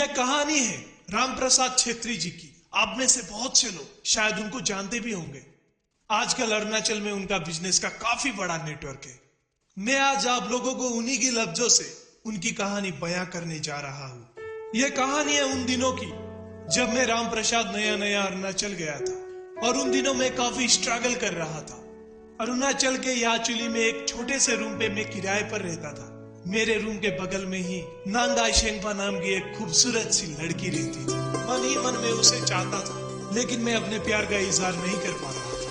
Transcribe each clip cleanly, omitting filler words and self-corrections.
यह कहानी है राम प्रसाद छेत्री जी की। आप में से बहुत से लोग शायद उनको जानते भी होंगे। आजकल अरुणाचल में उनका बिजनेस का काफी बड़ा नेटवर्क है। मैं आज आप लोगों को उन्हीं की लफ्जों से उनकी कहानी बयां करने जा रहा हूं। यह कहानी है उन दिनों की जब मैं राम प्रसाद नया नया अरुणाचल गया था और उन दिनों में काफी स्ट्रगल कर रहा था। अरुणाचल के याचुली में एक छोटे से रूम पे मैं किराए पर रहता था। मेरे रूम के बगल में ही नांगाई शेंगपा नाम की एक खूबसूरत सी लड़की रहती थी। मन ही मन में उसे चाहता था, लेकिन मैं अपने प्यार का इजहार नहीं कर पा रहा था।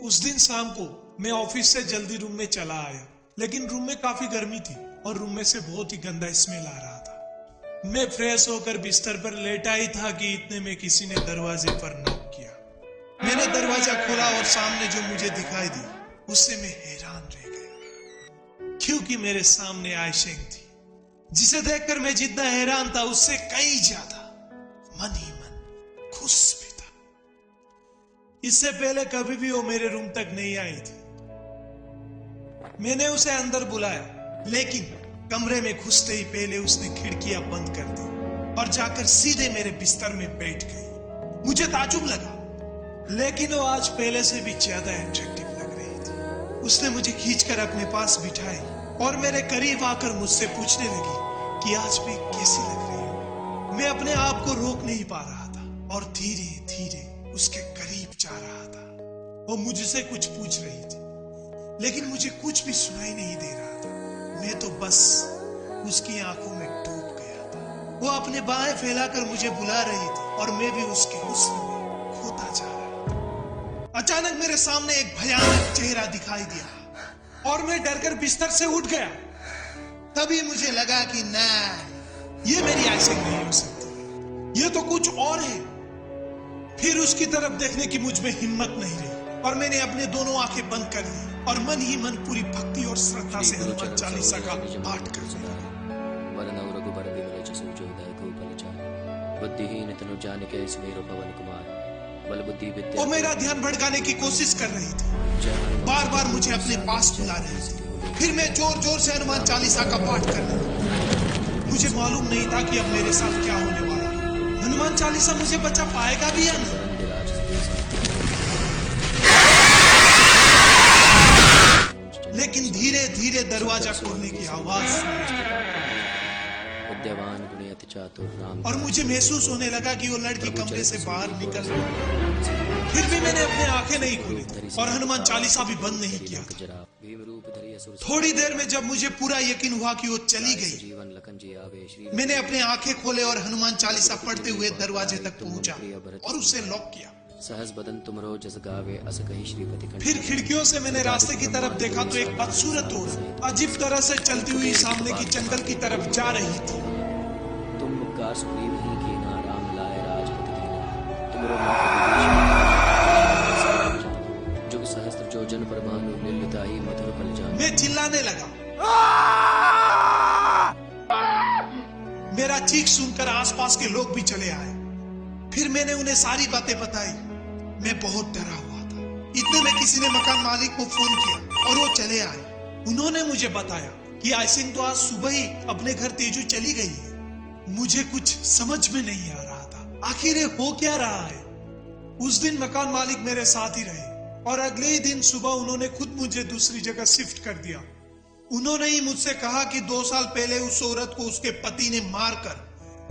उस दिन शाम को मैं ऑफिस से जल्दी रूम में चला आया, लेकिन रूम में काफी गर्मी थी और रूम में से बहुत ही गंदा स्मेल आ रहा था। मैं फ्रेश होकर बिस्तर पर लेटा ही था कि इतने में किसी ने दरवाजे पर नॉक किया। मैंने दरवाजा खोला और सामने जो मुझे दिखाई दी उससे मैं हैरान रह गया, क्योंकि मेरे सामने आयशेंग थी, जिसे देखकर मैं जितना हैरान था उससे कई ज्यादा मन ही मन खुश भी था। इससे पहले कभी भी वो मेरे रूम तक नहीं आई थी। मैंने उसे अंदर बुलाया, लेकिन कमरे में घुसते ही पहले उसने खिड़कियां बंद कर दी और जाकर सीधे मेरे बिस्तर में बैठ गई। मुझे ताजुब लगा, लेकिन वो आज पहले से भी ज्यादा अट्रैक्टिव लग रही थी। उसने मुझे खींचकर अपने पास बिठाई और मेरे करीब आकर मुझसे पूछने लगी कि आज मैं कैसी लग रही हूं। मैं अपने आप को रोक नहीं पा रहा था और धीरे धीरे उसके करीब जा रहा था। वो मुझसे कुछ पूछ रही थी, लेकिन मुझे कुछ भी सुनाई नहीं दे रहा था। मैं तो बस उसकी आंखों में डूब गया था। वो अपने बाहें फैलाकर मुझे बुला रही थी और मैं भी उसके हुस्न में खोता जा रहा था। अचानक मेरे सामने एक भयानक चेहरा दिखाई दिया और मैं डरकर बिस्तर से उठ गया। तभी मुझे लगा कि ना, ये मेरी आयशेंग नहीं हो सकती, ये तो कुछ और है। फिर उसकी तरफ देखने की मुझ में हिम्मत नहीं रही और मैंने अपने दोनों आंखें बंद कर ली और मन ही मन पूरी भक्ति और श्रद्धा से हनुमान चालीसा का पाठ कर दिया। वो मेरा ध्यान भटकाने की कोशिश कर रही थी, बार बार मुझे अपने पास बुला रही थी। फिर मैं जोर जोर से हनुमान चालीसा का पाठ करने लगा। मुझे मालूम नहीं था कि अब मेरे साथ क्या होने वाला है। हनुमान चालीसा मुझे बचा पाएगा भी या नहीं। लेकिन धीरे धीरे दरवाजा खोलने की आवाज और मुझे महसूस होने लगा कि वो लड़की कमरे से बाहर निकल रही। फिर भी मैंने अपनी आंखें नहीं खोली और हनुमान चालीसा भी बंद नहीं किया था। थोड़ी देर में जब मुझे पूरा यकीन हुआ कि वो चली गई, मैंने अपनी आंखें खोले और हनुमान चालीसा पढ़ते हुए दरवाजे तक पहुंचा और उसे लॉक किया। सहज बदन तुमरो जस गावे अस कहीं श्रीपति। फिर खिड़कियों से मैंने रास्ते की तरफ देखा तो एक बदसूरत औरत अजीब तरह से चलती हुई सामने की जंगल की तरफ जा रही थी। तुम मुक्कार सुग्रीव ही की ना राम लाए राजपति दीना। तुमरो जुग सहस्त्र जो जन परमाणु ललिताई मधुर पल जान। मैं चिल्लाने लगा। मेरा चीख सुनकर आसपास के लोग भी चले आए। फिर मैंने उन्हें सारी बातें बताई। मैं बहुत डरा हुआ था। इतने में किसी ने मकान मालिक को फोन किया और वो चले आए। उन्होंने मुझे बताया कि आयशेंग तो आज सुबह ही अपने घर तेजू चली गई है। मुझे कुछ समझ में नहीं आ रहा था, आखिर हो क्या रहा है। उस दिन मकान मालिक मेरे साथ ही रहे और अगले ही दिन सुबह उन्होंने खुद मुझे दूसरी जगह शिफ्ट कर दिया। उन्होंने ही मुझसे कहा कि 2 साल पहले उस औरत को उसके पति ने मारकर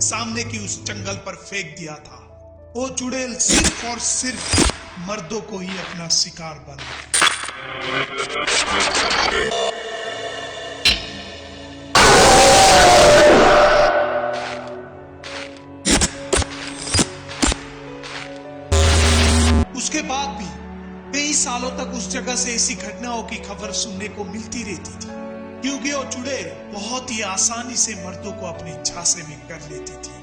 सामने की उस जंगल पर फेंक दिया था। वो चुड़ैल सिर्फ और सिर्फ मर्दों को ही अपना शिकार बना। उसके बाद भी कई सालों तक उस जगह से ऐसी घटनाओं की खबर सुनने को मिलती रहती थी, क्योंकि वो चुड़ैल बहुत ही आसानी से मर्दों को अपने झांसे में कर लेती थी।